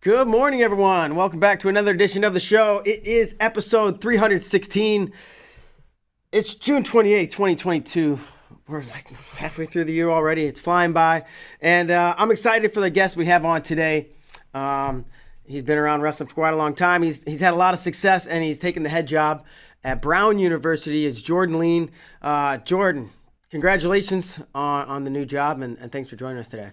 Good morning, everyone. Welcome back to another edition of the show. It is episode 316. It's June 28th, 2022. We're like halfway through the year already. It's flying by. And I'm excited for the guest we have on today. He's been around wrestling for quite a long time. He's had a lot of success, and he's taken the head job at Brown University. It's Jordan Leen. Jordan, congratulations on the new job, and thanks for joining us today.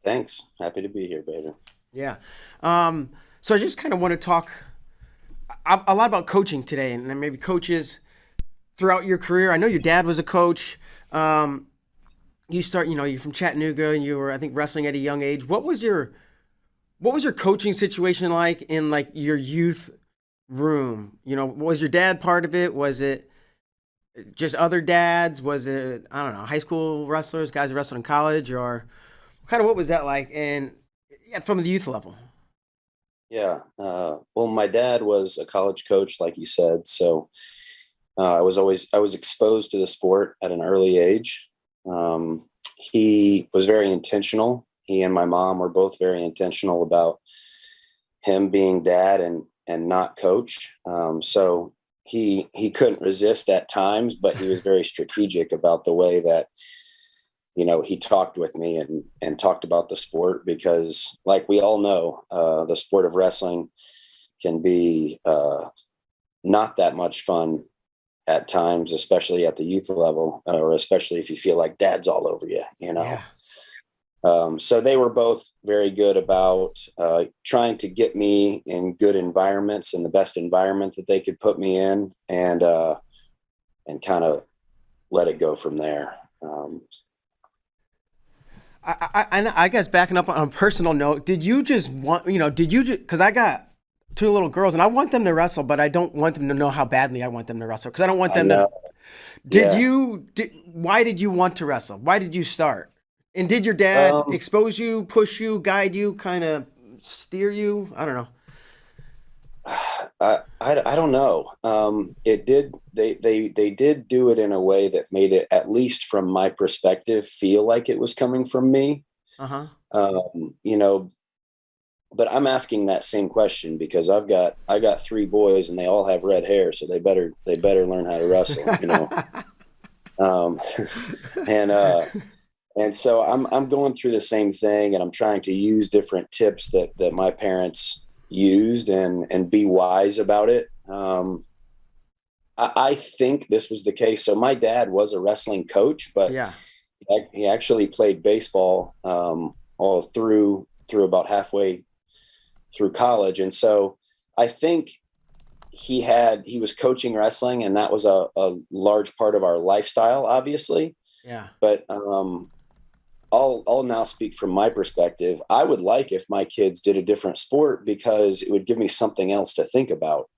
Thanks. Happy to be here, Bader. Yeah. So I just kind of want to talk a lot about coaching today, and then maybe coaches throughout your career. I know your dad was a coach. You're from Chattanooga, and you were, I think, wrestling at a young age. What was your coaching situation like in like your youth room? Was your dad part of it? Was it just other dads? Was it, I don't know, high school wrestlers, guys who wrestled in college, or kind of what was that like? And yeah, from the youth level. Yeah. Well, my dad was a college coach, like you said. So I was exposed to the sport at an early age. He was very intentional. He and my mom were both very intentional about him being dad and not coach. So he couldn't resist at times, but he was very strategic about the way that he talked with me and talked about the sport, because like we all know, the sport of wrestling can be not that much fun at times, especially at the youth level, or especially if you feel like dad's all over you, Yeah. So they were both very good about trying to get me in good environments, and the best environment that they could put me in, and kind of let it go from there. I guess backing up on a personal note, did you just want, because I got two little girls and I want them to wrestle, but I don't want them to know how badly I want them to wrestle, because I don't want them to. Why did you want to wrestle? Why did you start? And did your dad expose you, push you, guide you, kind of steer you? I don't know. I don't know. It did. They did do it in a way that made it, at least from my perspective, feel like it was coming from me. Uh-huh. But I'm asking that same question because I got three boys and they all have red hair, so they better learn how to wrestle. And so I'm going through the same thing, and I'm trying to use different tips that my parents used and be wise about it. I think this was the case. So my dad was a wrestling coach, but yeah, he actually played baseball all through about halfway through college. And so I think he was coaching wrestling, and that was a large part of our lifestyle, obviously. yeah. But I'll now speak from my perspective. I would like if my kids did a different sport, because it would give me something else to think about.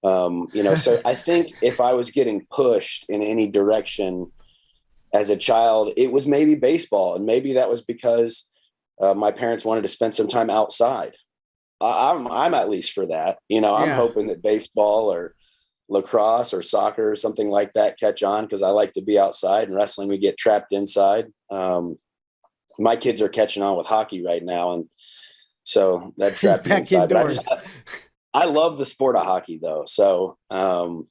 So I think if I was getting pushed in any direction as a child, it was maybe baseball. And maybe that was because my parents wanted to spend some time outside. I'm at least for that. I'm hoping that baseball or lacrosse or soccer or something like that catch on, because I like to be outside, and wrestling, we get trapped inside. My kids are catching on with hockey right now, and so that trapped me inside. But I love the sport of hockey, though. So no,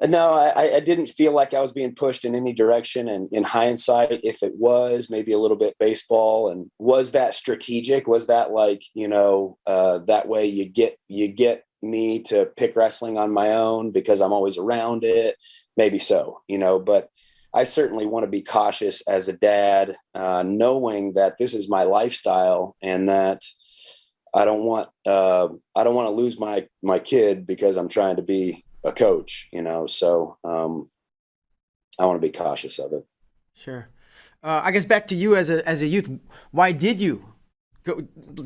I didn't feel like I was being pushed in any direction. And in hindsight, if it was maybe a little bit baseball, and was that strategic? Was that like, that way you get me to pick wrestling on my own because I'm always around it? Maybe so, but I certainly want to be cautious as a dad, knowing that this is my lifestyle, and that I don't want to lose my kid because I'm trying to be a coach, so I want to be cautious of it. Sure. I guess back to you as a youth. Why did you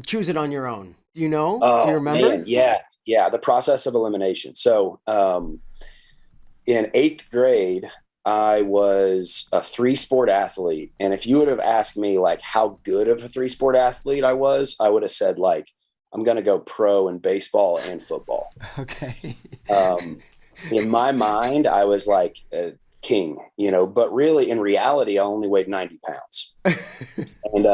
choose it on your own? Do you know? Do you remember? Man, yeah. The process of elimination. So in 8th grade, I was a 3-sport athlete. And if you would have asked me like how good of a 3-sport athlete I was, I would have said like, I'm going to go pro in baseball and football. Okay. In my mind, I was like a king, but really in reality, I only weighed 90 pounds. And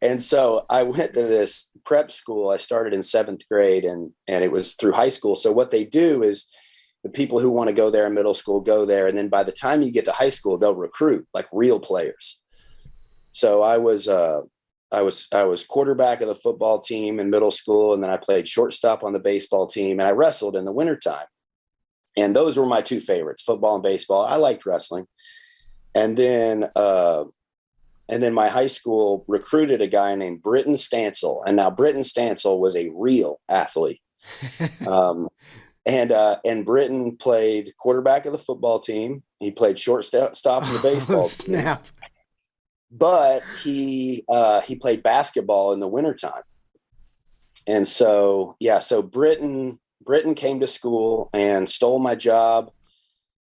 And so I went to this prep school. I started in 7th grade and it was through high school. So what they do is the people who want to go there in middle school go there. And then by the time you get to high school, they'll recruit like real players. So I was quarterback of the football team in middle school. And then I played shortstop on the baseball team and I wrestled in the wintertime. And those were my two favorites, football and baseball. I liked wrestling. And then my high school recruited a guy named Britton Stansel. And now Britton Stansel was a real athlete. And Britton played quarterback of the football team. He played shortstop of the baseball team. But he played basketball in the wintertime. And so Britton came to school and stole my job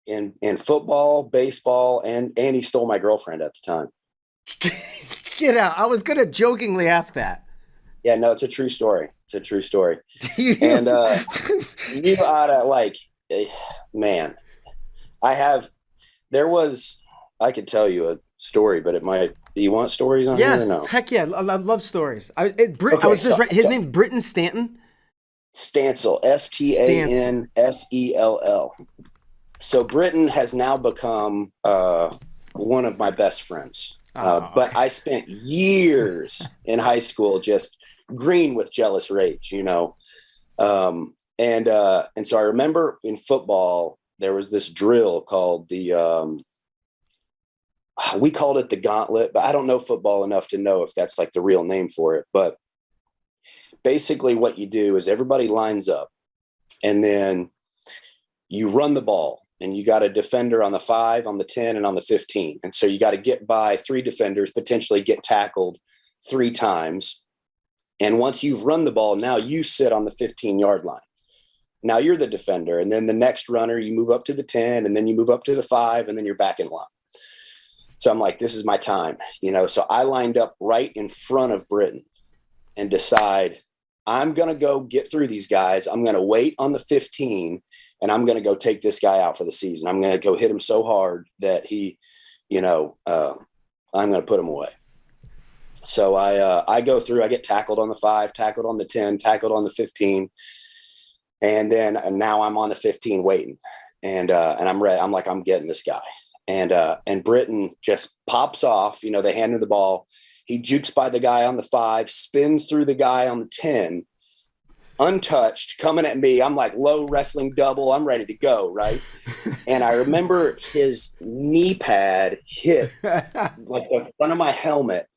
in football, baseball, and he stole my girlfriend at the time. Get out. I was going to jokingly ask that. Yeah, no, it's a true story. It's a true story. And you oughta man, I could tell you a story, but do you want stories on here or no? Heck yeah. I love stories. I was just right. His name's Britton Stanton? Stansel, Stansell. So Britton has now become one of my best friends. But I spent years in high school just green with jealous rage, you know. And so I remember in football, there was this drill called we called it the gauntlet, but I don't know football enough to know if that's like the real name for it. But basically what you do is everybody lines up and then you run the ball. And you got a defender on the 5, on the 10, and on the 15. And so you got to get by 3 defenders, potentially get tackled 3 times. And once you've run the ball, now you sit on the 15-yard line. Now you're the defender. And then the next runner, you move up to the 10, and then you move up to the 5, and then you're back in line. So I'm like, this is my time, you know. So I lined up right in front of Britton and decide I'm going to go get through these guys. I'm going to wait on the 15 and I'm going to go take this guy out for the season. I'm going to go hit him so hard that he, I'm going to put him away. So I go through, I get tackled on the 5, tackled on the 10, tackled on the 15. And now I'm on the 15 waiting and I'm ready. I'm like, I'm getting this guy. And Britton just pops off, they hand him the ball. He jukes by the guy on the 5, spins through the guy on the 10, untouched, coming at me. I'm like low wrestling double. I'm ready to go, right? And I remember his knee pad hit like the front of my helmet.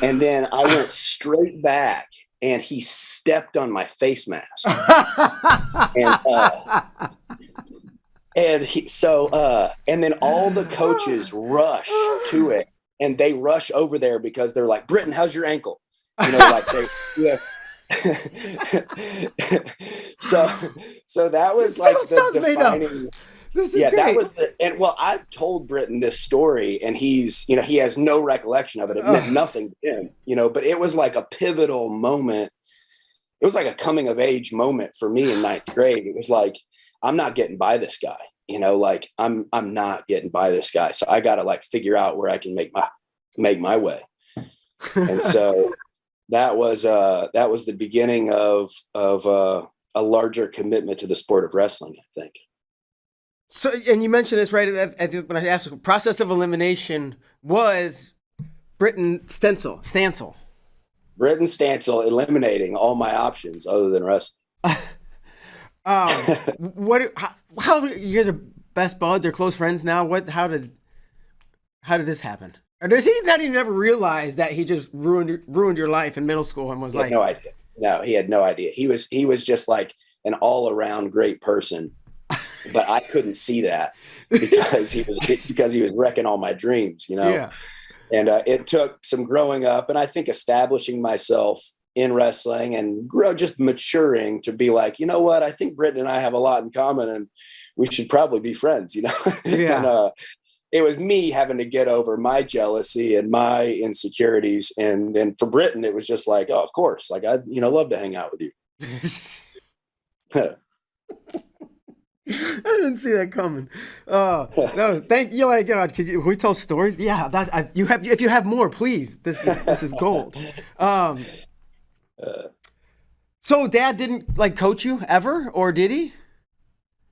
And then I went straight back and he stepped on my face mask. And then all the coaches rush to it. And they rush over there because they're like, Britton, how's your ankle? So that was like the defining. This is great. That was I've told Britton this story and he has no recollection of it. It meant nothing to him, but it was like a pivotal moment. It was like a coming of age moment for me in 9th grade. It was like, I'm not getting by this guy. I'm not getting by this guy. So I got to figure out where I can make my way. And so that was the beginning of a larger commitment to the sport of wrestling, I think. So, and you mentioned this right when I asked, process of elimination was Britton Stansel. Britton Stansel eliminating all my options other than wrestling. How you guys are best buds or close friends now? How did this happen? Or does he not even ever realize that he just ruined your life in middle school and was like, no idea. No, he had no idea. He was just like an all around great person, but I couldn't see that because he was wrecking all my dreams, Yeah. And it took some growing up and I think establishing myself in wrestling and just maturing to be like, you know what, I think Britton and I have a lot in common and we should probably be friends, Yeah. And it was me having to get over my jealousy and my insecurities. And then for Britton, it was just like, oh, of course, like I'd, love to hang out with you. I didn't see that coming. That was thank you. Like, can we tell stories? Yeah, you have. If you have more, please. This is gold. Um, Uh, so Dad didn't like coach you ever, or did he?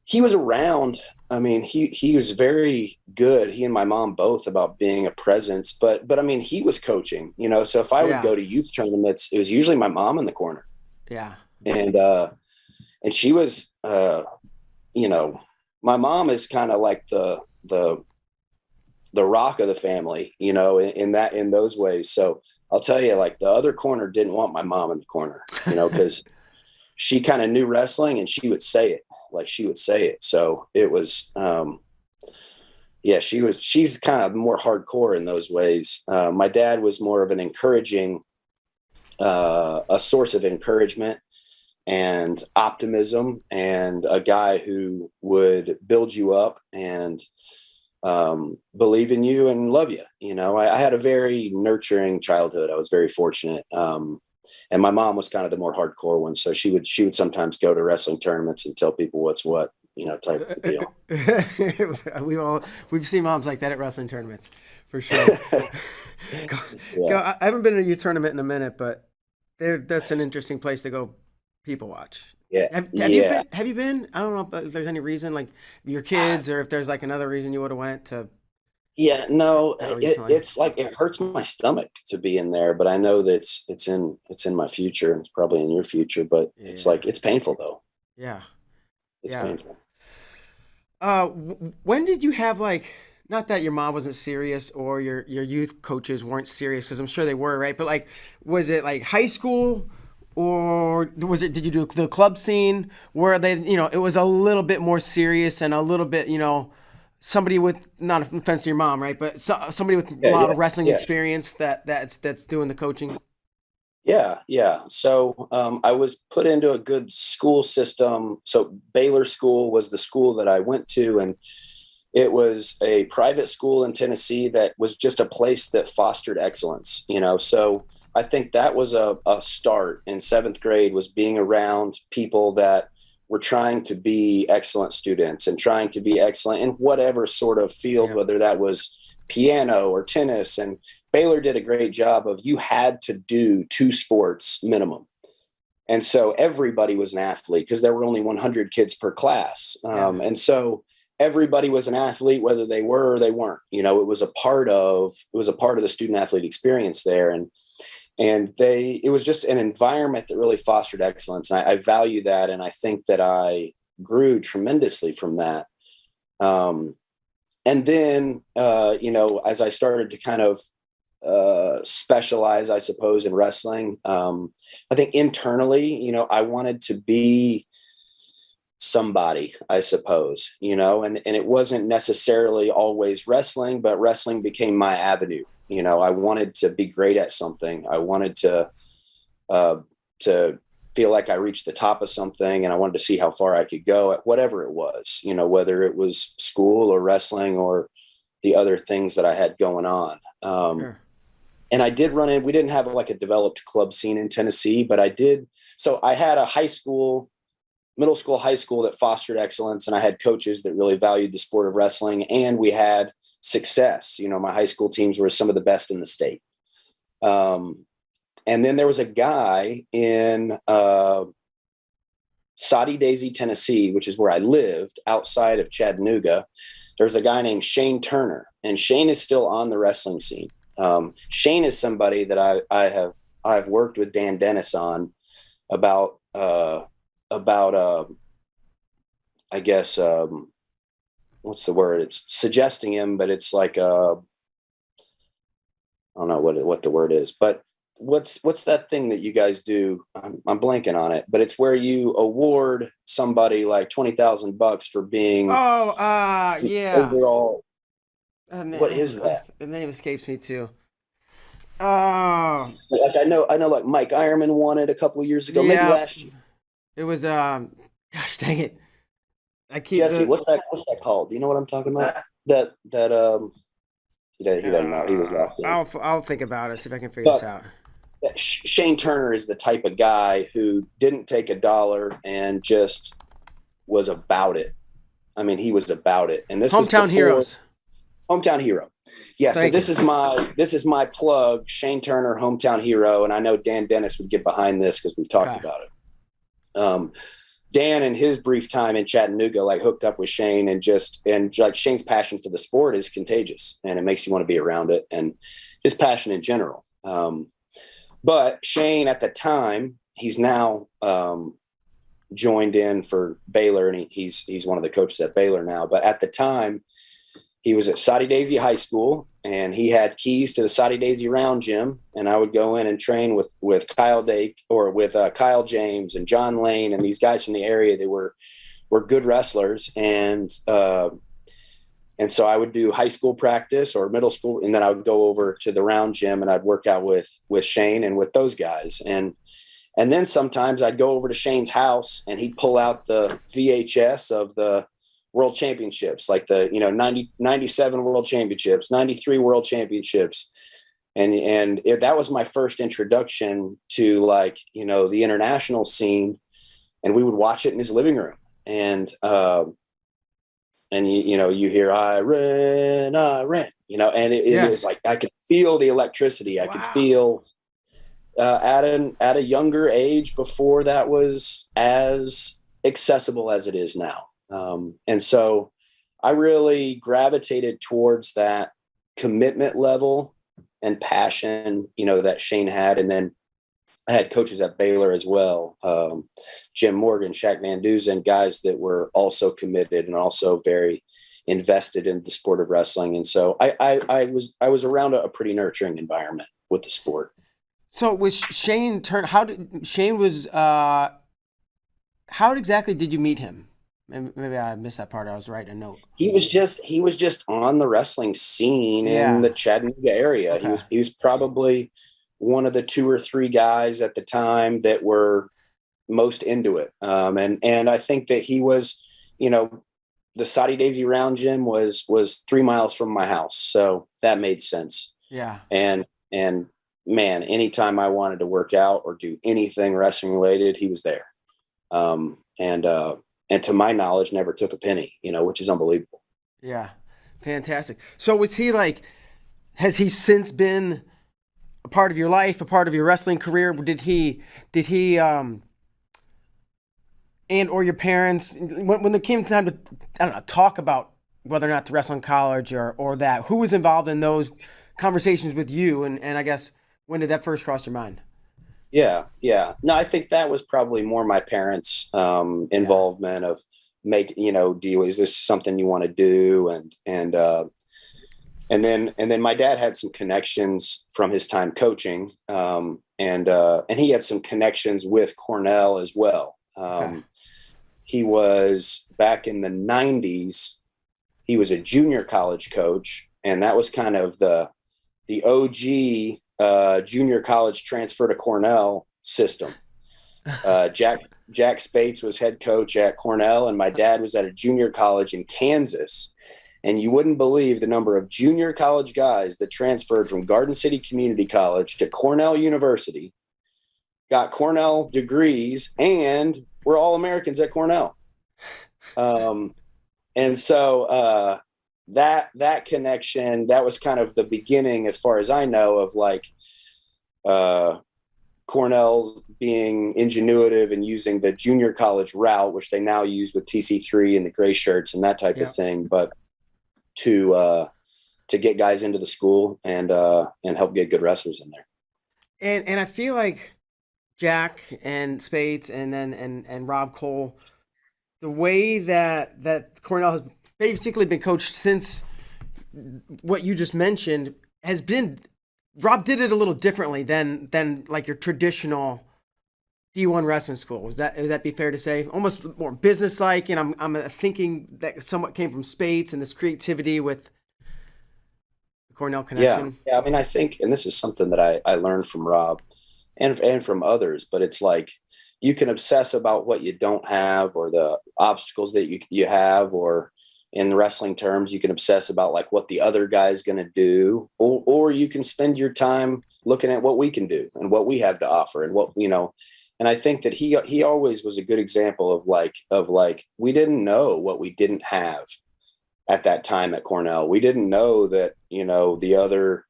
he was around. I mean, he was very good. He and my mom both about being a presence, but I mean, he was coaching. So if I would Yeah, go to youth tournaments, it was usually my mom in the corner, yeah, and she was you know, my mom is kind of like the rock of the family, in those ways. So I'll tell you, like the other corner didn't want my mom in the corner, because she kind of knew wrestling and she would say it like she would say it. So it was, yeah, she's kind of more hardcore in those ways. My dad was more of an encouraging, a source of encouragement and optimism, and a guy who would build you up and believe in you and love you. I had a very nurturing childhood. I was very fortunate. And my mom was kind of the more hardcore one. So she would sometimes go to wrestling tournaments and tell people what's what, type of deal. we've seen moms like that at wrestling tournaments, for sure. Go, Yeah. I haven't been to a youth tournament in a minute, but that's an interesting place to go people watch. Yeah. Have you Yeah. been? Have you been? I don't know if there's any reason, like your kids, or if there's like another reason you would have went to Yeah. No, that recently. it's like, it hurts my stomach to be in there, but I know that it's in my future, and it's probably in your future, but it's Yeah, like, it's painful though. yeah, It's yeah. painful. When did you have like? Not that your mom wasn't serious or your youth coaches weren't serious, because I'm sure they were, right? But like, was it like high school, or was it? Did you do the club scene where they, it was a little bit more serious and a little bit, somebody with, not an offense to your mom, right? But somebody with a Yeah. lot Yeah. of wrestling Yeah. experience that's doing the coaching. Yeah, yeah. So I was put into a good school system. So Baylor School was the school that I went to, and it was a private school in Tennessee that was just a place that fostered excellence. So I think that was a start in seventh grade, was being around people that were trying to be excellent students and trying to be excellent in whatever sort of field, Yeah, whether that was piano or tennis. And Baylor did a great job of, you had to do two sports minimum. And so everybody was an athlete because there were only 100 kids per class. yeah, And so everybody was an athlete, whether they were or they weren't. It was a part of the student athlete experience there. And it was just an environment that really fostered excellence. And I value that. And I think that I grew tremendously from that. And then, as I started to kind of specialize, I suppose, in wrestling, I think internally, I wanted to be somebody, I suppose, and it wasn't necessarily always wrestling, but wrestling became my avenue. I wanted to be great at something. I wanted uh, to feel like I reached the top of something, and I wanted to see how far I could go at whatever it was, whether it was school or wrestling or the other things that I had going on. sure. And I did run in, we didn't have like a developed club scene in Tennessee, but I did. So I had a middle school, high school that fostered excellence, and I had coaches that really valued the sport of wrestling, and we had success. My high school teams were some of the best in the state. And then there was a guy in Soddy Daisy, Tennessee, which is where I lived outside of Chattanooga. There was a guy named Shane Turner, and Shane is still on the wrestling scene. Shane is somebody that I've worked with Dan Dennis on about I guess what's the word? It's suggesting him, but it's like I don't know what the word is, but what's that thing that you guys do? I'm blanking on it, but it's where you award somebody like $20,000 for being Oh, the yeah. overall. And What is that? the name escapes me too. Oh, Like I know, like Mike Ironman won it a couple of years ago, maybe yeah. last year. It was gosh dang it. I keep Jesse, what's that called? Do you know what I'm talking about? That he doesn't know. He was locked in. I'll think about it, see if I can figure this But out. Shane Turner is the type of guy who didn't take a dollar and just was about it. I mean, he was about it. And this was Hometown before heroes. Hometown Hero. Yeah. So Thank this you. is my plug, Shane Turner, Hometown Hero. And I know Dan Dennis would get behind this because we've talked Okay. about it. Dan, in his brief time in Chattanooga, like hooked up with Shane, and like Shane's passion for the sport is contagious, and it makes you want to be around it, and his passion in general. But Shane at the time, he's now joined in for Baylor, and he's one of the coaches at Baylor now. But at the time, he was at Soddy Daisy High School, and he had keys to the Soddy Daisy Round Gym. And I would go in and train with Kyle Dake or with Kyle James and John Lane and these guys from the area. They were good wrestlers, and so I would do high school practice or middle school, and then I would go over to the Round Gym and I'd work out with Shane and with those guys. And then sometimes I'd go over to Shane's house and he'd pull out the VHS of the World Championships, like the 97 World Championships, 93 World Championships, and that was my first introduction to the international scene. And we would watch it in his living room, and you hear I ran, and it was like I could feel the electricity. I could feel at a younger age, before that was as accessible as it is now. And so I really gravitated towards that commitment level and passion, that Shane had. And then I had coaches at Baylor as well. Jim Morgan, Shaq Van Duzen, guys that were also committed and also very invested in the sport of wrestling. And so I was around a pretty nurturing environment with the sport. So with Shane Turner, how exactly did you meet him? Maybe I missed that part. I was writing a note. He was just on the wrestling scene in the Chattanooga area. Okay. He was probably one of the 2 or 3 guys at the time that were most into it. And I think that he was, the Soddy Daisy Round Gym was 3 miles from my house. So that made sense. Yeah. And man, anytime I wanted to work out or do anything wrestling related, he was there. And to my knowledge, never took a penny, which is unbelievable. Yeah. Fantastic. So was he has he since been a part of your life, a part of your wrestling career? Did he and or your parents, when there came time to, I don't know, talk about whether or not to wrestle in college or that, who was involved in those conversations with you? And I guess, when did that first cross your mind? Yeah. No, I think that was probably more my parents' involvement of is this something you want to do? And then my dad had some connections from his time coaching. And he had some connections with Cornell as well. He was back in the 90s. He was a junior college coach, and that was kind of the OG junior college transfer to Cornell system. Jack Spates was head coach at Cornell, and my dad was at a junior college in Kansas. And you wouldn't believe the number of junior college guys that transferred from Garden City Community College to Cornell University, got Cornell degrees, and were all Americans at Cornell. And so that connection, that was kind of the beginning, as far as I know, of Cornell being ingenuitive and using the junior college route, which they now use with TC3 and the gray shirts and that type of thing, but to get guys into the school and help get good wrestlers in there. And I feel like Jack and Spates and Rob Cole, the way that Cornell has basically been coached since what you just mentioned has been, Rob did it a little differently than like your traditional D1 wrestling school. Would that be fair to say? Almost more business-like, and I'm thinking that somewhat came from Spates and this creativity with the Cornell connection. Yeah. I mean, I think, and this is something that I learned from Rob and from others, but it's like you can obsess about what you don't have or the obstacles that you have, or in wrestling terms, you can obsess about like what the other guy's going to do, or you can spend your time looking at what we can do and what we have to offer and what, And I think that he always was a good example of like we didn't know what we didn't have at that time at Cornell. We didn't know that, the other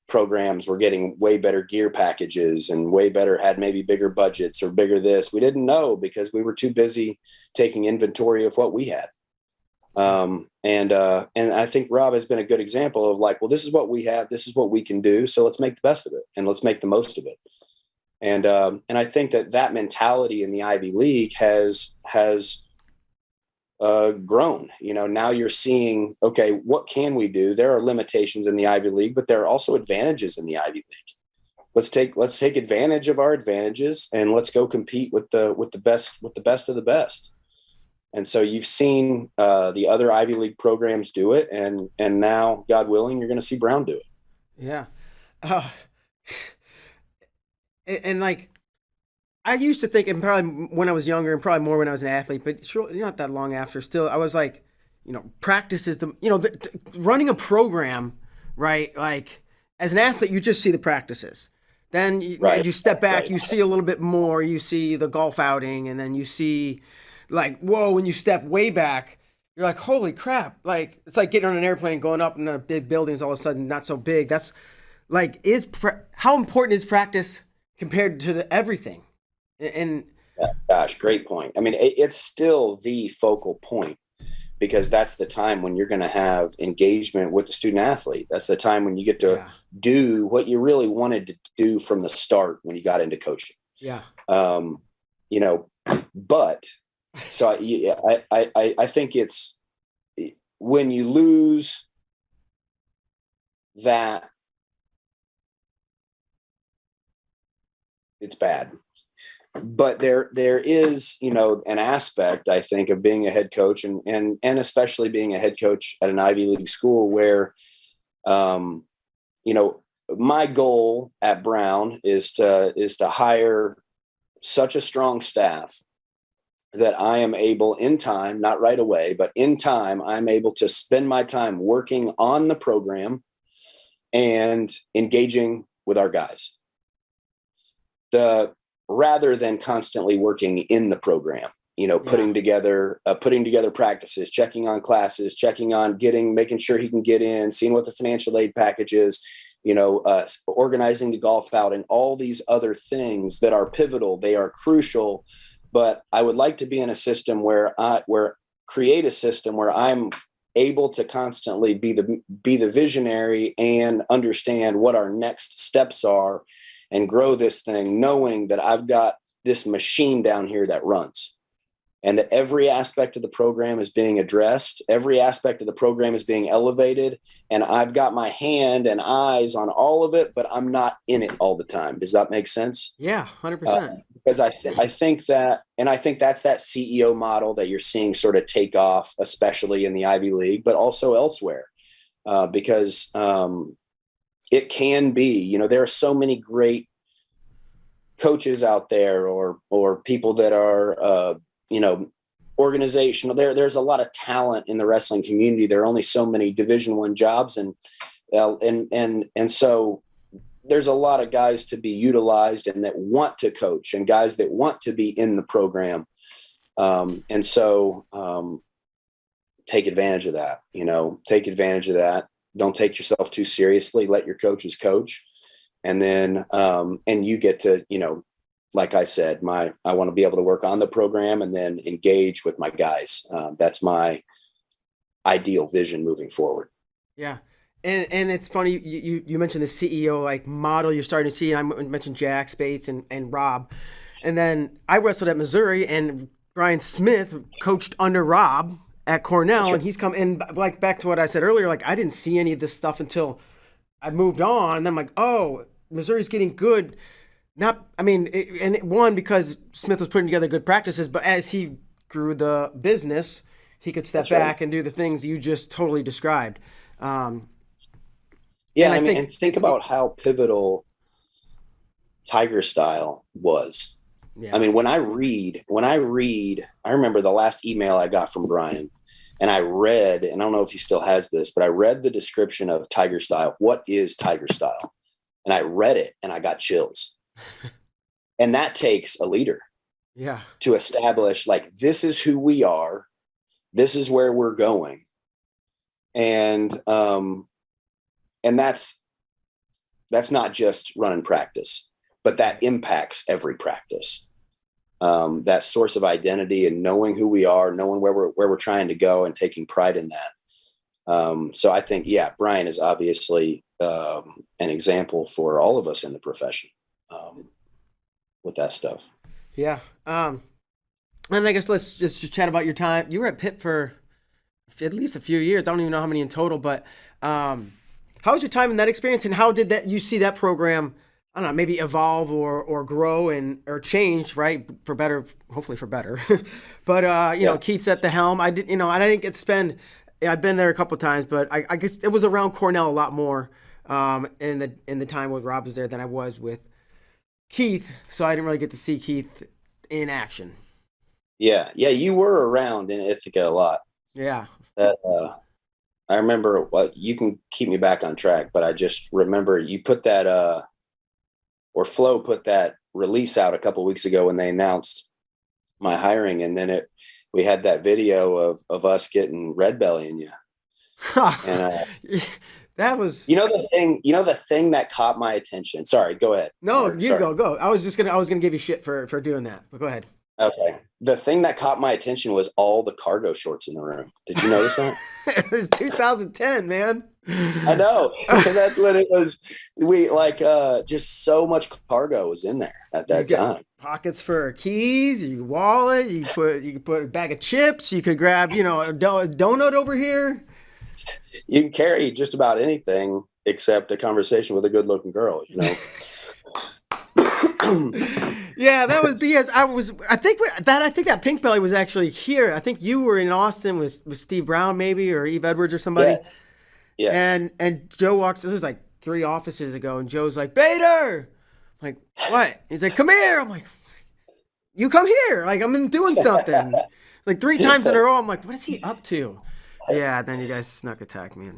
programs were getting way better gear packages and way better, had maybe bigger budgets or bigger this. We didn't know because we were too busy taking inventory of what we had. And I think Rob has been a good example of like, well, this is what we have, this is what we can do. So let's make the best of it and let's make the most of it. And I think that mentality in the Ivy League has grown. Now you're seeing, okay, what can we do? There are limitations in the Ivy League, but there are also advantages in the Ivy League. Let's take advantage of our advantages and let's go compete with the best of the best. And so you've seen the other Ivy League programs do it, and now, God willing, you're going to see Brown do it. Yeah. And like, I used to think, and probably when I was younger, and probably more when I was an athlete, but sure, not that long after. Still, I was like, practice is running a program, right? Like, as an athlete, you just see the practices. Then you step back, you see a little bit more. You see the golf outing, and then you see, like, whoa! When you step way back, you're like, holy crap! Like, it's like getting on an airplane, going up in a big buildings, all of a sudden not so big. That's like, how important is practice compared to everything? And gosh, great point. I mean, it's still the focal point because that's the time when you're going to have engagement with the student athlete. That's the time when you get to do what you really wanted to do from the start when you got into coaching. Yeah. But so I think it's when you lose that, it's bad. But there is, an aspect, I think, of being a head coach and especially being a head coach at an Ivy League school where, my goal at Brown is to hire such a strong staff that I am able in time, not right away, but in time, I'm able to spend my time working on the program and engaging with our guys. Rather than constantly working in the program, putting together practices, checking on classes, making sure he can get in, seeing what the financial aid package is, organizing the golf outing, all these other things that are pivotal. They are crucial, but I would like to be in a system create a system where I'm able to constantly be the visionary and understand what our next steps are and grow this thing, knowing that I've got this machine down here that runs and that every aspect of the program is being addressed. Every aspect of the program is being elevated. And I've got my hand and eyes on all of it, but I'm not in it all the time. Does that make sense? Yeah, 100%. Because I think that's that CEO model that you're seeing sort of take off, especially in the Ivy League, but also elsewhere. Because it can be, there are so many great coaches out there or people that are, organizational. There's a lot of talent in the wrestling community. There are only so many Division I jobs. And so there's a lot of guys to be utilized and that want to coach and guys that want to be in the program. And so take advantage of that, Don't take yourself too seriously. Let your coaches coach. And then, and you get to, like I said, I want to be able to work on the program and then engage with my guys. That's my ideal vision moving forward. Yeah. And it's funny, you mentioned the CEO like model you're starting to see, and I mentioned Jack Spates and Rob. And then I wrestled at Missouri, and Brian Smith coached under Rob at Cornell. Sure. And he's come in, like, back to what I said earlier, like, I didn't see any of this stuff until I moved on. And then I'm like, oh, Missouri's getting good. One, because Smith was putting together good practices, but as he grew the business, he could step back and do the things you just totally described. And think about how pivotal Tiger Style was. Yeah. I mean, when I read, I remember the last email I got from Brian, and I read, and I don't know if he still has this, but I read the description of Tiger Style. What is Tiger Style? And I read it and I got chills. And that takes a leader Yeah. to establish, like, this is who we are. This is where we're going. And that's not just running practice, but that impacts every practice. That source of identity and knowing who we are, knowing where we're trying to go, and taking pride in that. So I think, yeah, Brian is obviously an example for all of us in the profession with that stuff. Yeah. And I guess let's just chat about your time. You were at Pitt for at least a few years. I don't even know how many in total, but how was your time in that experience, and how did that you see that program, I don't know, maybe evolve or grow or change, right? For better, hopefully for better. But you know, Keith's at the helm. I didn't get to spend. I've been there a couple of times, but I guess it was around Cornell a lot more in the time when Rob was there than I was with Keith. So I didn't really get to see Keith in action. Yeah, you were around in Ithaca a lot. Yeah. I remember. Well, you can keep me back on track, but I just remember you put that or Flo put that release out a couple of weeks ago when they announced my hiring, and then we had that video of us getting red bellying you. And that was the thing that caught my attention. Sorry, go ahead. No, Mark, you sorry. go. I was gonna give you shit for doing that, but go ahead. Okay. The thing that caught my attention was all the cargo shorts in the room. Did you notice that? It was 2010, man. I know. That's when it was. We just so much cargo was in there at that time. Pockets for keys, your wallet. You could put a bag of chips. You could grab, a donut over here. You can carry just about anything except a conversation with a good-looking girl. Yeah, that was BS. I think that pink belly was actually here. I think you were in Austin with Steve Brown, maybe, or Eve Edwards or somebody. Yes. And Joe walks. This was like 3 offices ago, and Joe's like, Bader. I'm like, what? He's like, come here. I'm like, you come here. Like, I'm doing something. Like 3 times in a row. I'm like, what is he up to? Yeah. Then you guys snuck attack me.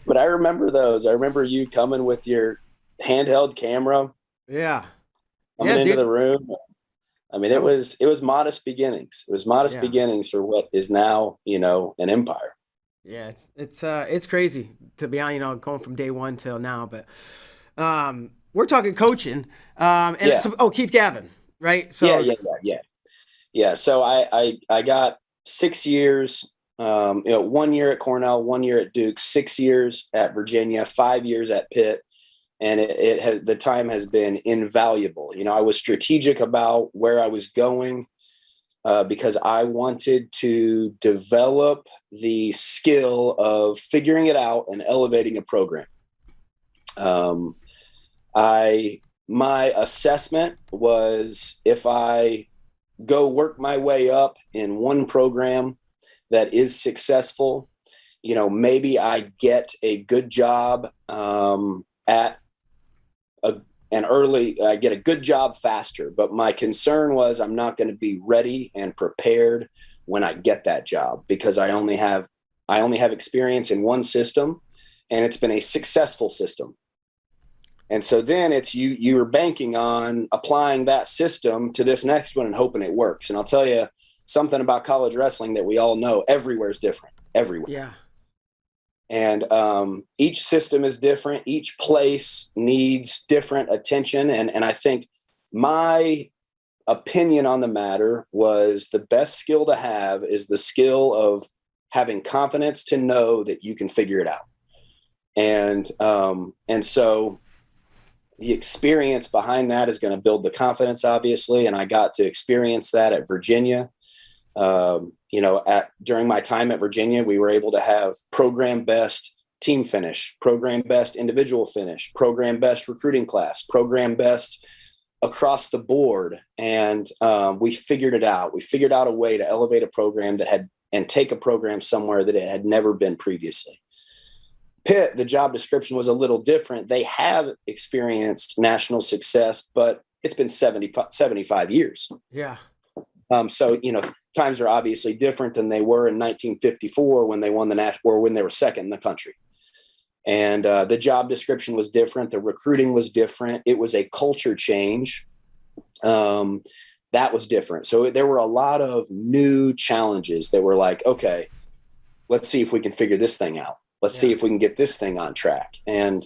But I remember those. I remember you coming with your handheld camera. Yeah. Coming into the room. I mean, it was modest beginnings. It was modest beginnings for what is now, an empire. Yeah, it's crazy to be on, going from day one till now. But we're talking coaching. Keith Gavin, right? So yeah. So I got 6 years. 1 year at Cornell, 1 year at Duke, 6 years at Virginia, 5 years at Pitt. And the time has been invaluable. I was strategic about where I was going because I wanted to develop the skill of figuring it out and elevating a program. My assessment was, if I go work my way up in one program that is successful, maybe I get a good job at I get a good job faster. But my concern was, I'm not going to be ready and prepared when I get that job, because I only have experience in one system, and it's been a successful system. And so then it's you're banking on applying that system to this next one and hoping it works. And I'll tell you something about college wrestling that we all know: everywhere is different. Everywhere. Yeah. And each system is different. Each place needs different attention. And I think my opinion on the matter was, the best skill to have is the skill of having confidence to know that you can figure it out. And so the experience behind that is going to build the confidence, obviously. And I got to experience that at Virginia. During my time at Virginia, we were able to have program best team finish, program best individual finish, program best recruiting class, program best across the board. And we figured it out. We figured out a way to elevate a program and take a program somewhere that it had never been previously. Pitt, the job description was a little different. They have experienced national success, but it's been 75 years. Yeah. So, times are obviously different than they were in 1954 when they won or when they were second in the country. And the job description was different. The recruiting was different. It was a culture change. That was different. So there were a lot of new challenges that were like, okay, let's see if we can figure this thing out. Let's see if we can get this thing on track. And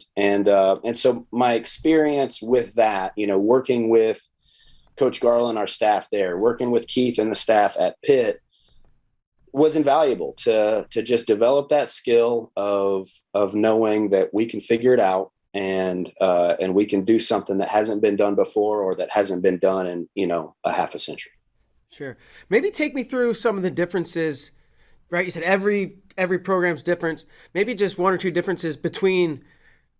so my experience with that, working with Coach Garland, our staff there, working with Keith and the staff at Pitt, was invaluable to just develop that skill of knowing that we can figure it out, and we can do something that hasn't been done before, or that hasn't been done in, a half a century. Sure. Maybe take me through some of the differences, right? You said every program's different. Maybe just one or two differences between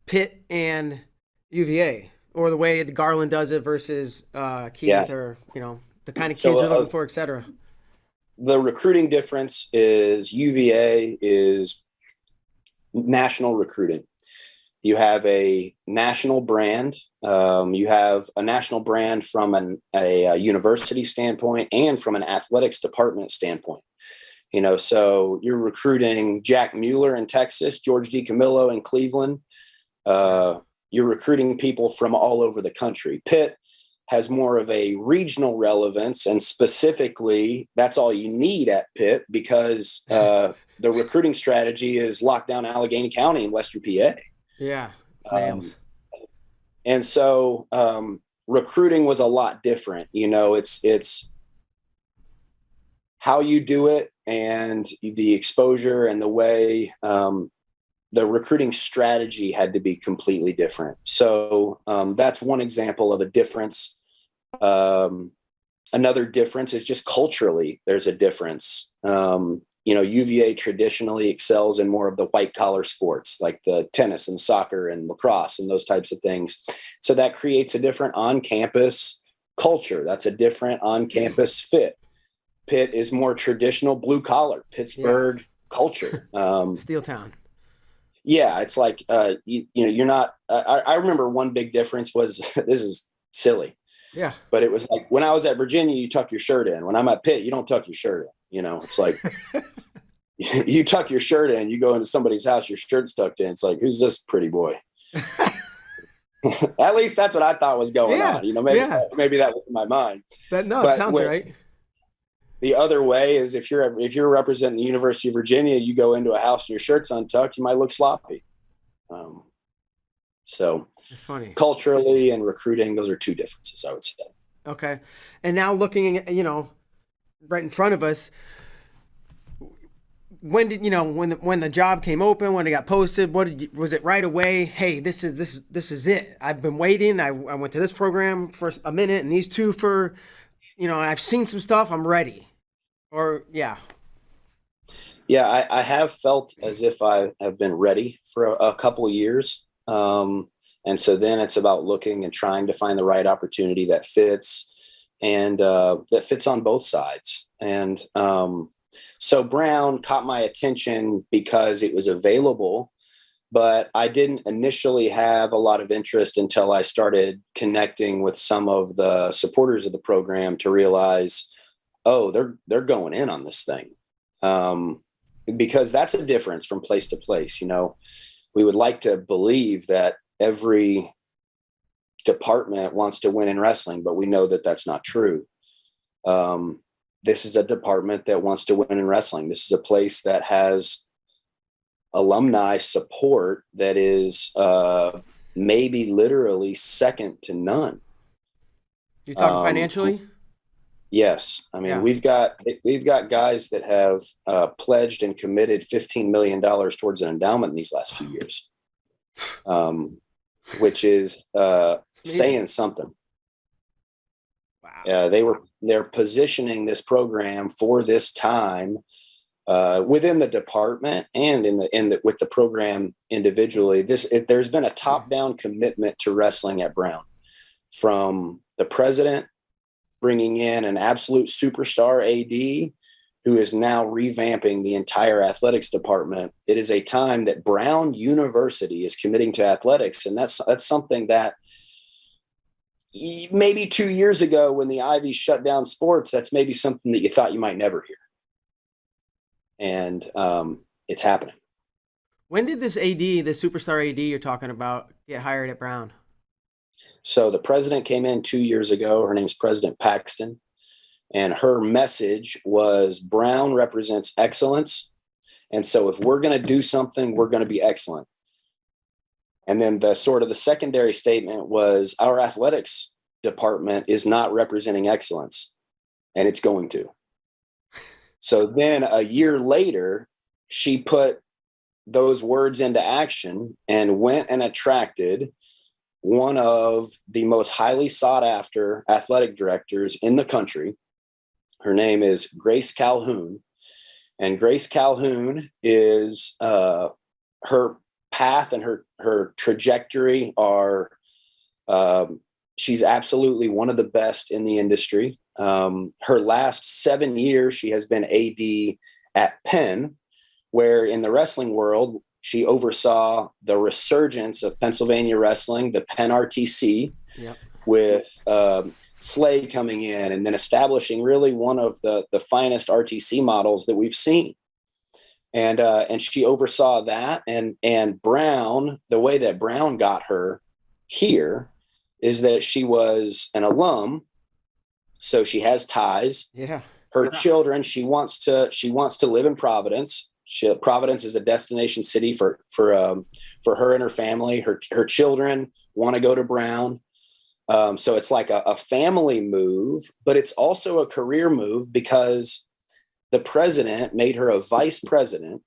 Pitt and UVA, or the way the Garland does it versus Keith, or, the kind of kids you're looking for, et cetera. The recruiting difference is UVA is national recruiting. You have a national brand. You have a national brand from a university standpoint and from an athletics department standpoint. So you're recruiting Jack Mueller in Texas, George DiCamillo in Cleveland. You're recruiting people from all over the country. Pitt has more of a regional relevance, and specifically, that's all you need at Pitt, because the recruiting strategy is locked down Allegheny County in Western PA. Yeah. And so recruiting was a lot different. It's how you do it, and the exposure, and the way the recruiting strategy had to be completely different. So that's one example of a difference. Another difference is just culturally, there's a difference. UVA traditionally excels in more of the white collar sports, like the tennis and soccer and lacrosse and those types of things. So that creates a different on-campus culture. That's a different on-campus fit. Pitt is more traditional blue collar Pittsburgh culture. Steel Town. Yeah, it's like you're not. I remember one big difference was this is silly. Yeah. But it was like, when I was at Virginia, you tuck your shirt in. When I'm at Pitt, you don't tuck your shirt in. It's like you tuck your shirt in, you go into somebody's house, your shirt's tucked in. It's like, who's this pretty boy? At least that's what I thought was going on. Maybe that was in my mind. It sounds right. The other way is, if you're representing the University of Virginia, you go into a house and your shirt's untucked, you might look sloppy. So it's funny. Culturally and recruiting, those are two differences, I would say. Okay. And now looking at, right in front of us, when did, when the job came open, when it got posted, was it right away? Hey, this is it. I've been waiting. I went to this program for a minute, and these two for, I've seen some stuff. I'm ready. Or yeah. Yeah, I have felt as if I have been ready for a couple of years. And so then it's about looking and trying to find the right opportunity that fits, and that fits on both sides. And so Brown caught my attention because it was available, but I didn't initially have a lot of interest until I started connecting with some of the supporters of the program to realize, oh, they're going in on this thing. Because that's a difference from place to place. We would like to believe that every department wants to win in wrestling, but we know that that's not true. This is a department that wants to win in wrestling. This is a place that has alumni support that is maybe literally second to none. You talking financially? Yes. I mean, we've got guys that have pledged and committed $15 million towards an endowment in these last few years, which is saying something. Wow. They're positioning this program for this time within the department and with the program individually. There's been a top-down commitment to wrestling at Brown, from the president bringing in an absolute superstar AD who is now revamping the entire athletics department. It is a time that Brown University is committing to athletics. And that's something that maybe 2 years ago, when the Ivy shut down sports, that's maybe something that you thought you might never hear. And it's happening. When did this AD, the superstar AD you're talking about, get hired at Brown? So the president came in 2 years ago. Her name's President Paxton. And her message was Brown represents excellence. And so if we're going to do something, we're going to be excellent. And then the sort of the secondary statement was our athletics department is not representing excellence, and it's going to. So then a year later, she put those words into action and went and attracted one of the most highly sought after athletic directors in the country. Her name is Grace Calhoun. And Grace Calhoun is her path and her trajectory are she's absolutely one of the best in the industry. Her last 7 years, she has been AD at Penn, where in the wrestling world, she oversaw the resurgence of Pennsylvania wrestling, the Penn RTC, Yep. with Slade coming in and then establishing really one of the finest RTC models that we've seen. And she oversaw that. And Brown, the way that Brown got her here is that she was an alum, so she has ties. Yeah. Her children, she wants to live in Providence. Providence is a destination city for her and her family. Her children want to go to Brown. So it's like a family move, but it's also a career move because the president made her a vice president.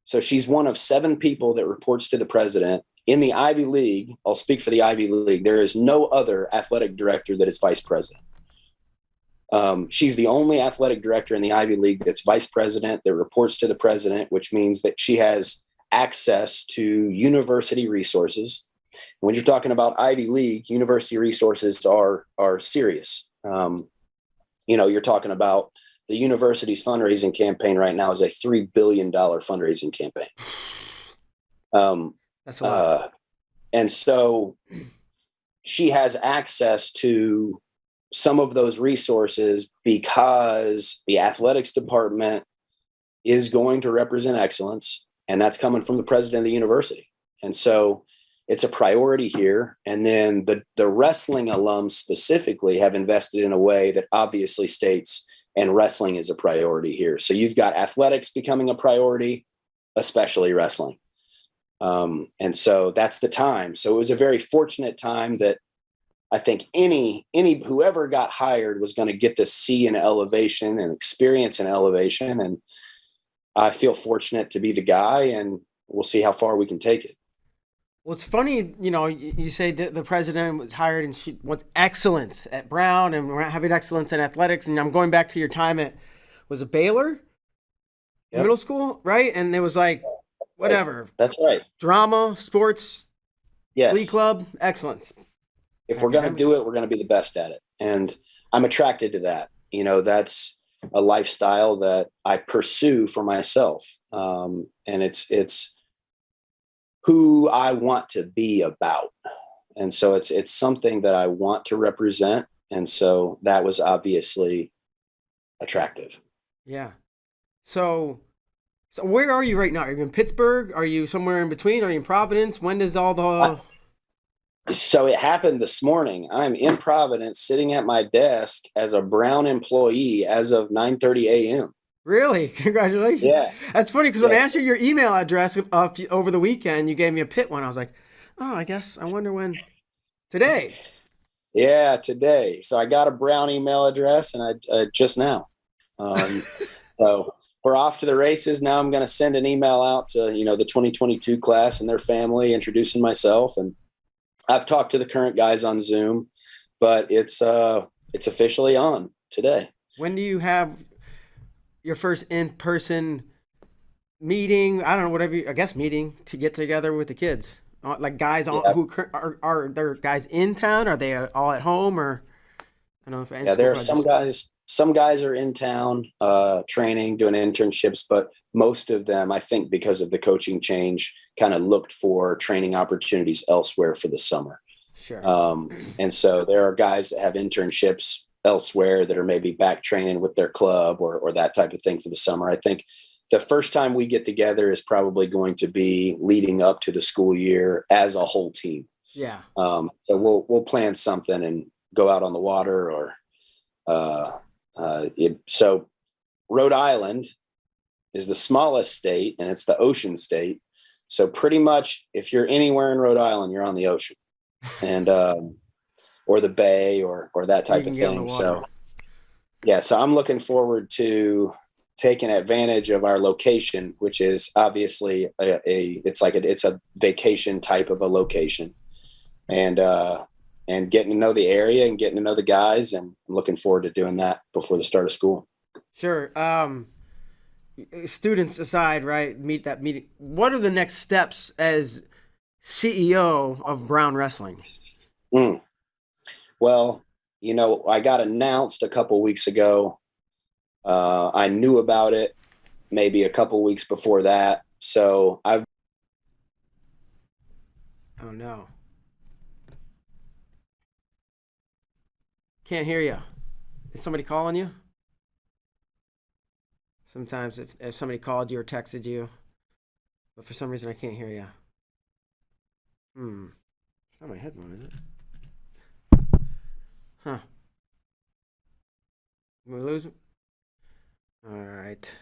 So she's one of 7 people that reports to the president in the Ivy League. I'll speak for the Ivy League. There is no other athletic director that is vice president. She's the only athletic director in the Ivy League that's vice president that reports to the president, which means that she has access to university resources. When you're talking about Ivy League, university resources are serious. You're talking about the university's fundraising campaign right now is a $3 billion fundraising campaign. That's a lot. And so she has access to some of those resources because the athletics department is going to represent excellence, and that's coming from the president of the university. And so it's a priority here. And then the wrestling alums specifically have invested in a way that obviously states, and wrestling is a priority here. So you've got athletics becoming a priority, especially wrestling. And so that's the time. So it was a very fortunate time that I think any whoever got hired was going to get to see an elevation and experience an elevation. And I feel fortunate to be the guy, and we'll see how far we can take it. Well, it's funny, you say that the president was hired and she wants excellence at Brown, and we're not having excellence in athletics. And I'm going back to your time at, was it Baylor? Yep. Middle school, right? And it was like, whatever. That's right. Drama, sports, Yes. Glee club, excellence. If we're going to do it, we're going to be the best at it. And I'm attracted to that. That's a lifestyle that I pursue for myself. And it's who I want to be about. And so it's something that I want to represent. And so that was obviously attractive. Yeah. So where are you right now? Are you in Pittsburgh? Are you somewhere in between? Are you in Providence? When does all the... So it happened this morning. I'm in Providence sitting at my desk as a Brown employee as of 9:30 a.m. Really? Congratulations. Yeah. That's funny because when I asked you your email address over the weekend, you gave me a Pitt one. I was like, oh, I wonder when. Today. Yeah, today. So I got a Brown email address and I just now. So we're off to the races. Now I'm going to send an email out to, the 2022 class and their family, introducing myself. And I've talked to the current guys on Zoom, but it's officially on today. When do you have your first in-person meeting? I don't know, whatever, meeting to get together with the kids? Like guys who are there guys in town? Are they all at home, or I don't know if there are some guys. Some guys are in town training, doing internships, but most of them, I think, because of the coaching change, kind of looked for training opportunities elsewhere for the summer. Sure. And so there are guys that have internships elsewhere that are maybe back training with their club or that type of thing for the summer. I think the first time we get together is probably going to be leading up to the school year as a whole team. Yeah. So we'll plan something and go out on the water or, so Rhode Island is the smallest state and it's the ocean state. So pretty much if you're anywhere in Rhode Island, you're on the ocean and, or the bay or that type of thing. So yeah, so I'm looking forward to taking advantage of our location, which is obviously it's a vacation type of a location, and getting to know the area and getting to know the guys, and I'm looking forward to doing that before the start of school. Sure. Students aside, right? Meeting. What are the next steps as CEO of Brown Wrestling? Well, I got announced a couple weeks ago. I knew about it maybe a couple weeks before that. So Oh no. Can't hear you. Is somebody calling you? Sometimes if somebody called you or texted you, but for some reason I can't hear you. It's not my headphone, is it? Huh. Did we lose him? All right.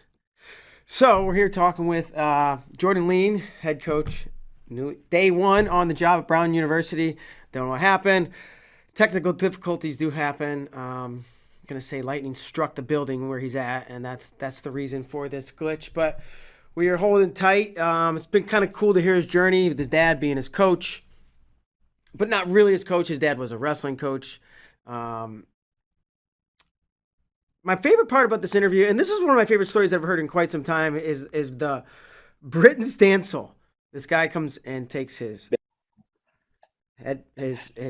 So we're here talking with Jordan Leen, head coach, day one on the job at Brown University. Don't know what happened. Technical difficulties do happen. I'm gonna say lightning struck the building where he's at, and that's the reason for this glitch. But we are holding tight. It's been kind of cool to hear his journey with his dad being his coach, but not really his coach. His dad was a wrestling coach. My favorite part about this interview, and this is one of my favorite stories I've heard in quite some time, is the Britton Stansel. This guy comes and takes his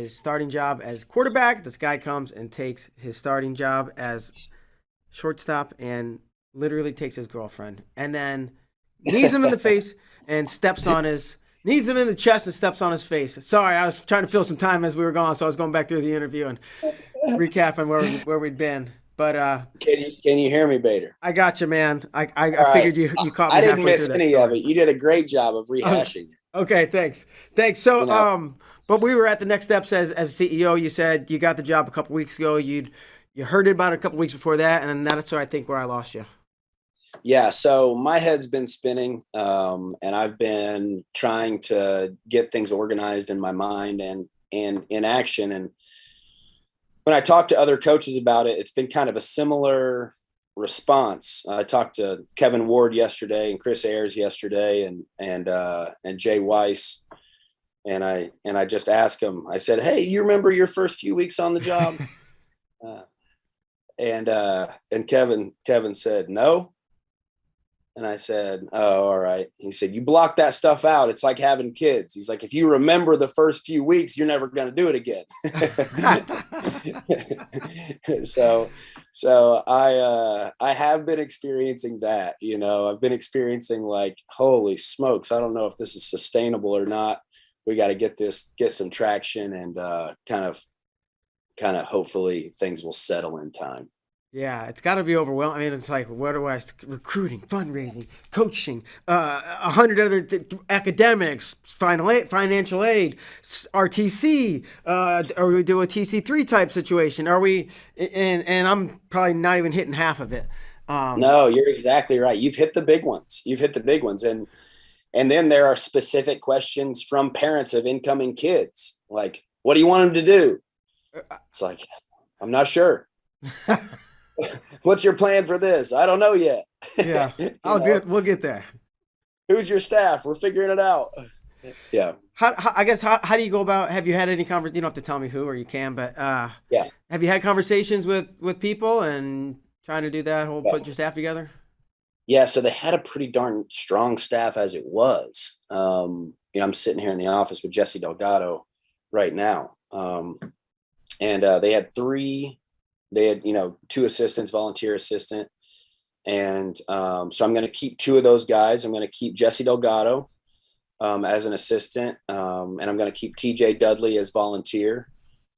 starting job as quarterback. This guy comes and takes his starting job as shortstop and literally takes his girlfriend and then knees him in the face and knees him in the chest and steps on his face. Sorry, I was trying to fill some time as we were gone, so I was going back through the interview and recapping where we'd been. But can you hear me, Bader? I got you, man. I figured you caught me. I didn't miss any of it. You did a great job of rehashing it. Okay, thanks. So, but we were at the next steps as CEO. You said you got the job a couple weeks ago. You heard it about a couple weeks before that, and that's where I think where I lost you. Yeah, so my head's been spinning, and I've been trying to get things organized in my mind and in action. And when I talk to other coaches about it, it's been kind of a similar response. I talked to Kevin Ward yesterday and Chris Ayers yesterday and Jay Weiss. And I just asked him, I said, hey, you remember your first few weeks on the job? And Kevin said, no. And I said, oh, all right. He said, you block that stuff out. It's like having kids. He's like, if you remember the first few weeks, you're never going to do it again. So I have been experiencing that, I've been experiencing like, holy smokes, I don't know if this is sustainable or not. We got to get some traction and kind of hopefully things will settle in time. Yeah, it's got to be overwhelming. I mean, it's like, recruiting, fundraising, coaching, 100 other academics, financial aid, RTC, or we do a TC3 type situation. Are we, and I'm probably not even hitting half of it. No, you're exactly right. You've hit the big ones. And then there are specific questions from parents of incoming kids. Like, what do you want them to do? It's like, I'm not sure. What's your plan for this? I don't know yet. Yeah. We'll get there. Who's your staff? We're figuring it out. Yeah. How do you go about, have you had any conversations? You don't have to tell me who, or you can, but yeah. Have you had conversations with people and trying to do that whole put your staff together? Yeah. So they had a pretty darn strong staff as it was. I'm sitting here in the office with Jesse Delgado right now. And they had two assistants, volunteer assistant. And so I'm going to keep two of those guys. I'm going to keep Jesse Delgado as an assistant. And I'm going to keep TJ Dudley as volunteer.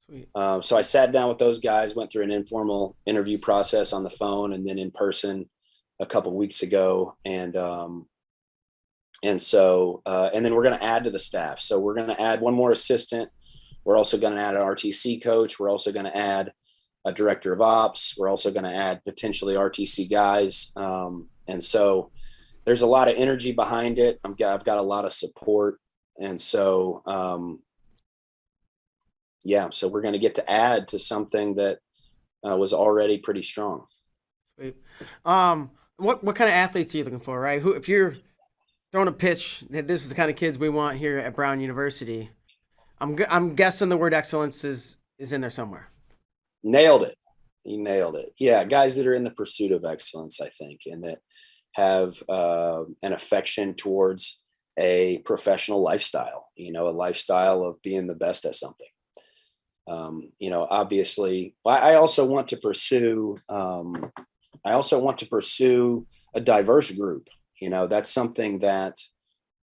Sweet. So I sat down with those guys, went through an informal interview process on the phone and then in person a couple weeks ago. And so, and then we're going to add to the staff. So we're going to add one more assistant. We're also going to add an RTC coach. We're also going to add a director of ops. We're also going to add potentially RTC guys. And so there's a lot of energy behind it. I've got a lot of support. And so, so we're going to get to add to something that was already pretty strong. Sweet. What kind of athletes are you looking for, right? If you're throwing a pitch, this is the kind of kids we want here at Brown University. I'm guessing the word excellence is in there somewhere. Nailed it. You nailed it. Yeah, guys that are in the pursuit of excellence, I think, and that have an affection towards a professional lifestyle, a lifestyle of being the best at something. Obviously, I also want to pursue a diverse group. That's something that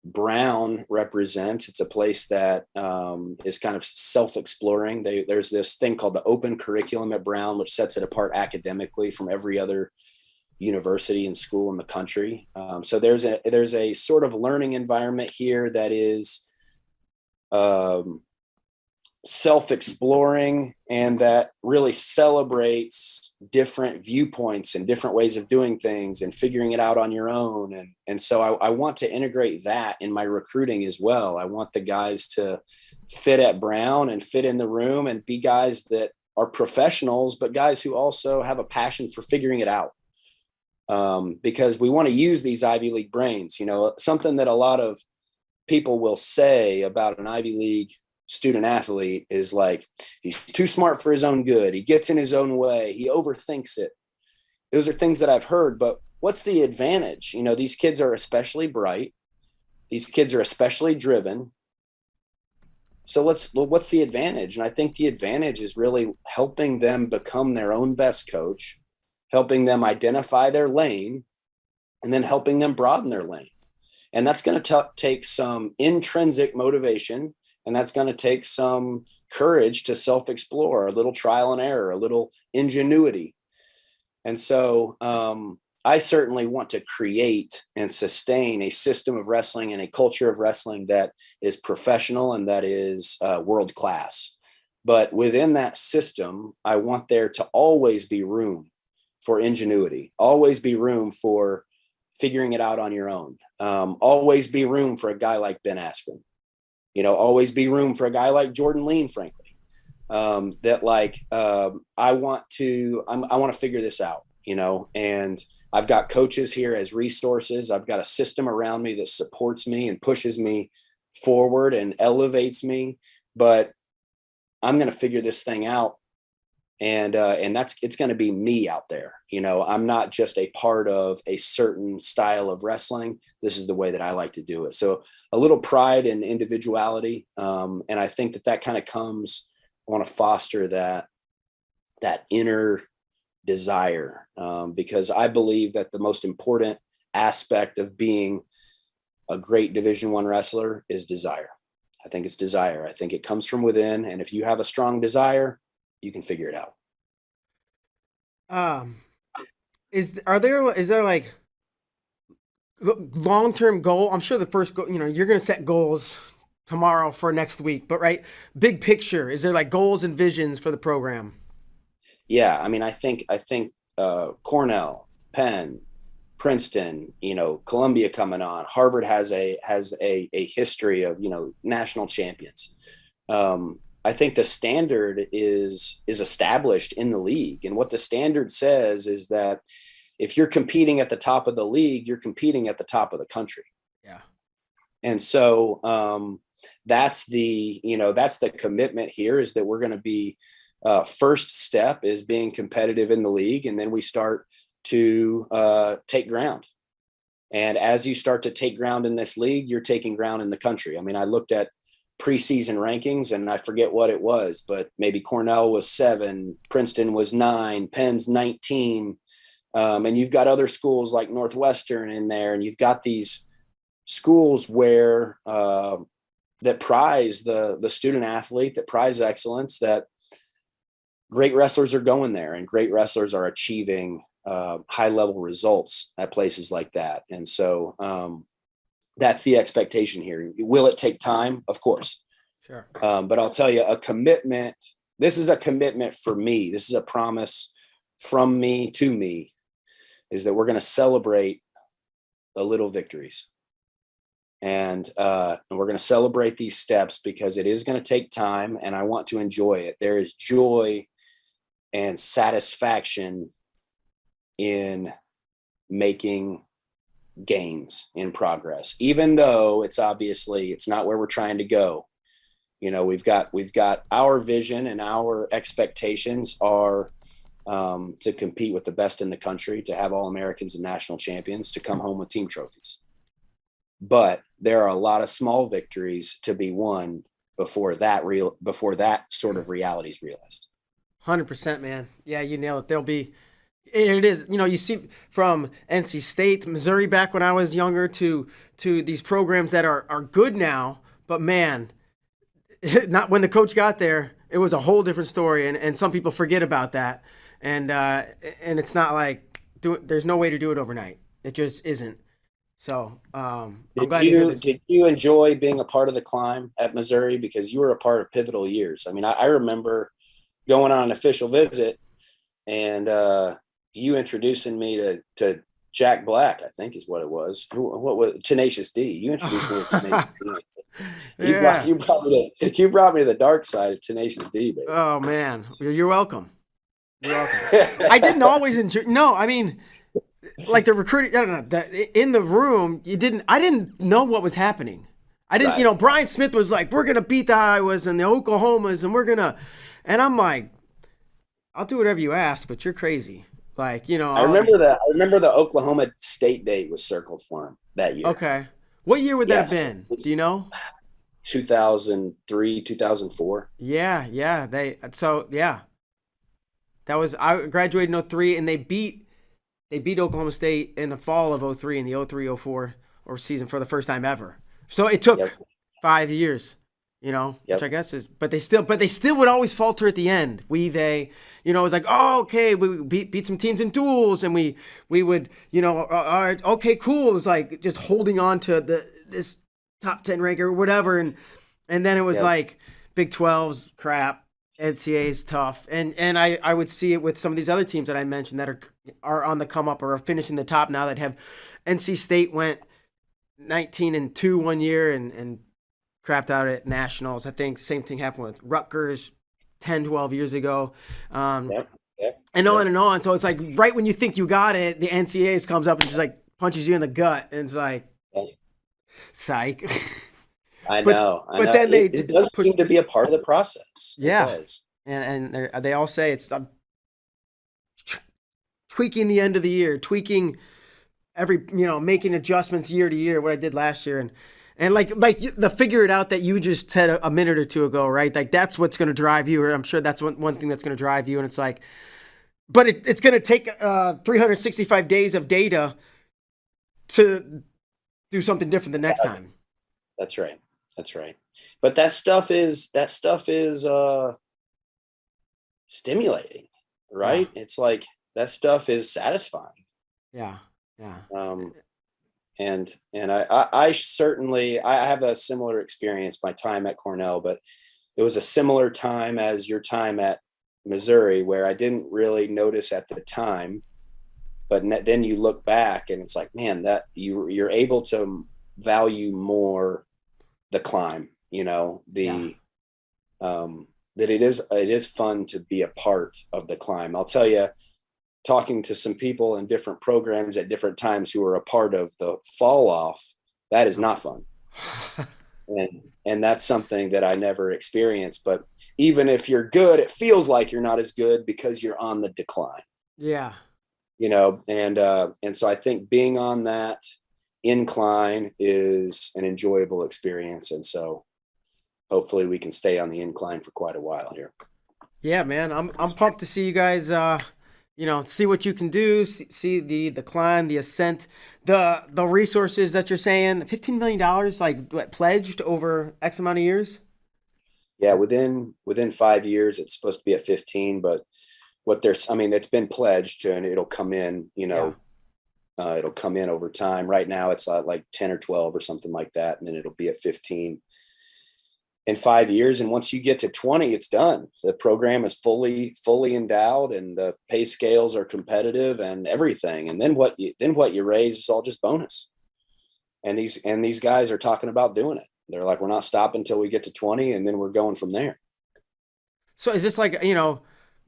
Brown represents. It's a place that is kind of self-exploring. There's this thing called the open curriculum at Brown, which sets it apart academically from every other university and school in the country. So there's a sort of learning environment here that is self-exploring and that really celebrates different viewpoints and different ways of doing things and figuring it out on your own. And so I want to integrate that in my recruiting as well. I want the guys to fit at Brown and fit in the room and be guys that are professionals, but guys who also have a passion for figuring it out. Because we want to use these Ivy League brains, something that a lot of people will say about an Ivy League student athlete is like, he's too smart for his own good. He gets in his own way. He overthinks it. Those are things that I've heard, but what's the advantage? These kids are especially bright. These kids are especially driven. So what's the advantage? And I think the advantage is really helping them become their own best coach, helping them identify their lane, and then helping them broaden their lane. And that's going to take some intrinsic motivation, and that's going to take some courage to self-explore, a little trial and error, a little ingenuity. And so I certainly want to create and sustain a system of wrestling and a culture of wrestling that is professional and that is world-class. But within that system, I want there to always be room for ingenuity, always be room for figuring it out on your own, always be room for a guy like Ben Askren, always be room for a guy like Jordan Leen, frankly, I want to figure this out, and I've got coaches here as resources. I've got a system around me that supports me and pushes me forward and elevates me, but I'm going to figure this thing out. And it's going to be me out there. I'm not just a part of a certain style of wrestling. This is the way that I like to do it. So a little pride and individuality. And I think that kind of comes, I want to foster that inner desire, because I believe that the most important aspect of being a great Division I wrestler is desire. I think it's desire. I think it comes from within. And if you have a strong desire, you can figure it out. Is there like long-term goal? I'm sure the first goal, you're going to set goals tomorrow for next week, but right, big picture, is there like goals and visions for the program? Yeah. I mean, I think Cornell, Penn, Princeton, Columbia coming on, Harvard has a history of, national champions. I think the standard is established in the league. And what the standard says is that if you're competing at the top of the league, you're competing at the top of the country. Yeah. And so that's the commitment here, is that we're going to be first step is being competitive in the league. And then we start to take ground. And as you start to take ground in this league, you're taking ground in the country. I mean, I looked at preseason rankings and I forget what it was, but maybe Cornell was 7, Princeton was 9, Penn's 19. And you've got other schools like Northwestern in there, and you've got these schools where that prize the student athlete, that prize excellence, that great wrestlers are going there and great wrestlers are achieving high level results at places like that. And so that's the expectation here. Will it take time? Of course. Sure. But I'll tell you, a commitment. This is a commitment for me. This is a promise from me to me, is that we're going to celebrate the little victories. And we're going to celebrate these steps because it is going to take time, and I want to enjoy it. There is joy and satisfaction in making gains in progress, even though it's not where we're trying to go. We've got our vision, and our expectations are to compete with the best in the country, to have all Americans and national champions, to come home with team trophies. But there are a lot of small victories to be won before that sort of reality is realized. 100%, man. Yeah, you nailed it. It is, you see from NC State, Missouri back when I was younger to these programs that are good now, but man, not when the coach got there, it was a whole different story, and some people forget about that, and it's not like there's no way to do it overnight. It just isn't. So I'm glad to hear that. Did you enjoy being a part of the climb at Missouri? Because you were a part of pivotal years. I mean, I remember going on an official visit, and you introducing me to Jack Black, I think is what it was. What was Tenacious D? You introduced me to Tenacious D. You brought me to the dark side of Tenacious D, baby. Oh man, you're welcome. You're welcome. I didn't always enjoy. No, I mean, like the recruiting. I don't know. In the room, I didn't know what was happening. I didn't. Right. Brian Smith was like, "We're gonna beat the Iowas and the Oklahomas, and I'm like, "I'll do whatever you ask, but you're crazy." Like, I remember that. I remember the Oklahoma State date was circled for him that year. Okay. What year would that have been? Do you know? 2003, 2004. Yeah. That was, I graduated in 03, and they beat Oklahoma State in the fall of 03 in the 03-04 season for the first time ever. So it took 5 years. Which I guess is, but they still would always falter at the end. It was like, oh, okay, we beat some teams in duels, and we would, all right, okay, cool. It was like just holding on to this top 10 rank or whatever, and then it was like Big 12's crap, NCAA's tough, and I would see it with some of these other teams that I mentioned that are on the come up or are finishing the top now, that have. NC State went 19-2 one year and crapped out at nationals. I think same thing happened with Rutgers 10, 12 years ago. And on and on. So it's like right when you think you got it, the NCAAs comes up and just like punches you in the gut. And it's like, psych. I know. But then it does seem to be a part of the process. Yeah. And they all say it's tweaking the end of the year, tweaking making adjustments year to year, what I did last year. And like the figure it out that you just said a minute or two ago, right? Like that's what's going to drive you, or I'm sure that's one thing that's going to drive you. And it's like, but it's going to take 365 days of data to do something different the next time. That's right. But that stuff is stimulating, right? Yeah. It's like that stuff is satisfying. Yeah. And I certainly have a similar experience my time at Cornell, but it was a similar time as your time at Missouri, where I didn't really notice at the time, but then you look back and it's like, man, that you're able to value more the climb, that it is fun to be a part of the climb. I'll tell you, talking to some people in different programs at different times who are a part of the fall off, that is not fun. and that's something that I never experienced. But even if you're good, it feels like you're not as good because you're on the decline. Yeah. And so I think being on that incline is an enjoyable experience. And so hopefully we can stay on the incline for quite a while here. Yeah, man. I'm pumped to see you guys see what you can do, see the climb, the ascent, the resources that you're saying, $15 million, like pledged over X amount of years. Yeah. Within 5 years, it's supposed to be at 15, but what there's, I mean, it's been pledged and it'll come in, Yeah. it'll come in over time. Right now it's like 10 or 12 or something like that. And then it'll be at 15 in 5 years. And once you get to 20, it's done. The program is fully endowed and the pay scales are competitive and everything. And then what you raise is all just bonus. And these guys are talking about doing it. They're like, we're not stopping until we get to 20 and then we're going from there. So is this like,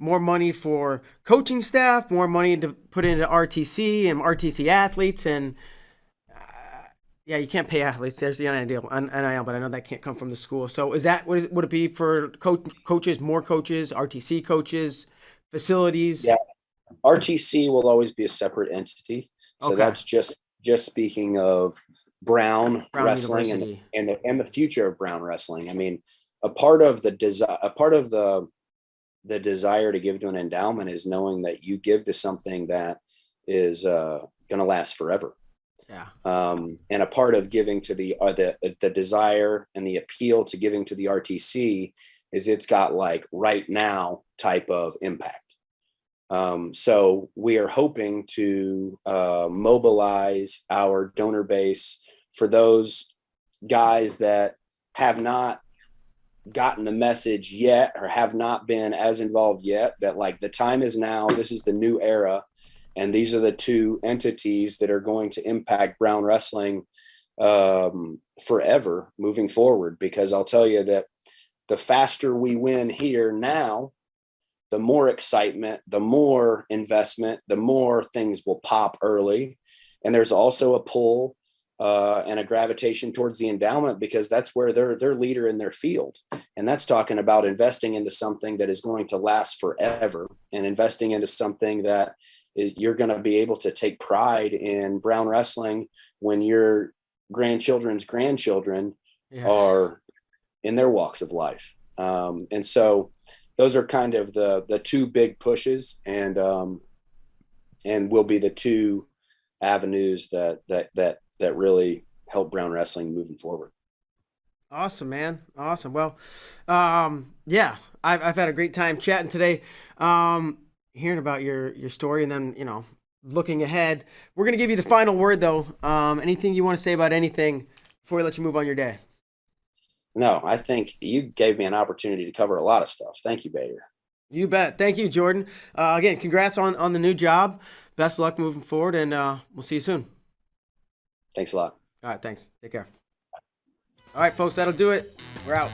more money for coaching staff, more money to put into RTC and RTC athletes, and yeah, you can't pay athletes. There's the NIL, but I know that can't come from the school. So is that would it be for coaches, more coaches, RTC coaches, facilities? Yeah, RTC will always be a separate entity. So Okay. that's just speaking of Brown Wrestling University. and the future of Brown Wrestling. I mean, a part of the desire to give to an endowment is knowing that you give to something that is going to last forever. Yeah. And a part of giving to the desire and the appeal to giving to the RTC is it's got like right now type of impact. So we are hoping to mobilize our donor base for those guys that have not gotten the message yet or have not been as involved yet, that like the time is now. This is the new era. And these are the two entities that are going to impact Brown Wrestling forever moving forward. Because I'll tell you that the faster we win here now, the more excitement, the more investment, the more things will pop early. And there's also a pull and a gravitation towards the endowment because that's where they're leader in their field. And that's talking about investing into something that is going to last forever and investing into something that is you're going to be able to take pride in Brown Wrestling when your grandchildren's grandchildren are in their walks of life. And so those are kind of the two big pushes and will be the two avenues that really help Brown Wrestling moving forward. Awesome, man. Awesome. Well, yeah, I've had a great time chatting today, hearing about your story, and then looking ahead. We're gonna give you the final word, though. Anything you want to say about anything before we let you move on your day? No, I think you gave me an opportunity to cover a lot of stuff. Thank you, Bader. You bet. Thank you, Jordan. Again, congrats on the new job. Best of luck moving forward, and we'll see you soon. Thanks a lot. All right, thanks. Take care. All right, folks, that'll do it. We're out.